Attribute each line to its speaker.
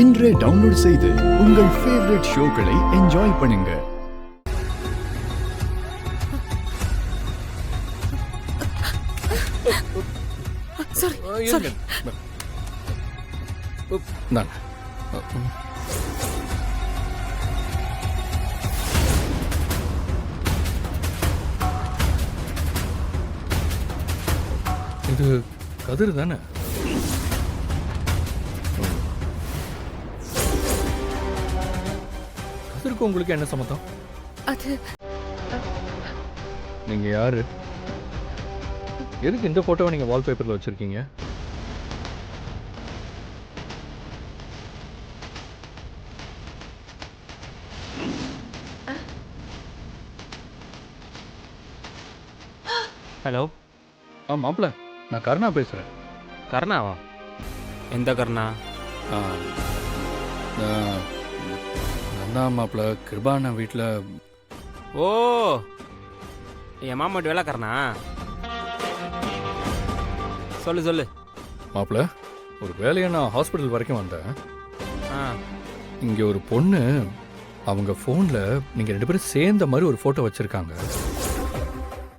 Speaker 1: இன்றே டவுன்லோட் செய்து உங்கள் ஃபேவரட் ஷோக்களை என்ஜாய் பண்ணுங்க.
Speaker 2: சாரி.
Speaker 3: இது கதிர் தானே? கதிருக்கு உங்களுக்கு என்ன சம்மதம்?
Speaker 2: அது
Speaker 3: நீங்க யாரு? எதுக்கு இந்த போட்டோவை நீங்க வால்பேப்பர்ல வச்சிருக்கீங்க?
Speaker 4: ஹலோ.
Speaker 3: மாப்பிள்ள, நான் கருணா பேசுறேன்.
Speaker 4: கருணாவா? எந்த கருணா?
Speaker 3: நான் மாப்பிள்ள கிருபான வீட்டில்.
Speaker 4: ஓ, என் மாமாட்டு வேலை கருணா. சொல்லு சொல்லு.
Speaker 3: மாப்பிள்ள, ஒரு வேலையை நான் ஹாஸ்பிட்டல் வரைக்கும் வந்தேன்.
Speaker 4: ஆ,
Speaker 3: இங்கே ஒரு பொண்ணு அவங்க ஃபோனில் நீங்கள் 2 பேரும் சேர்ந்த மாதிரி ஒரு ஃபோட்டோ வச்சுருக்காங்க.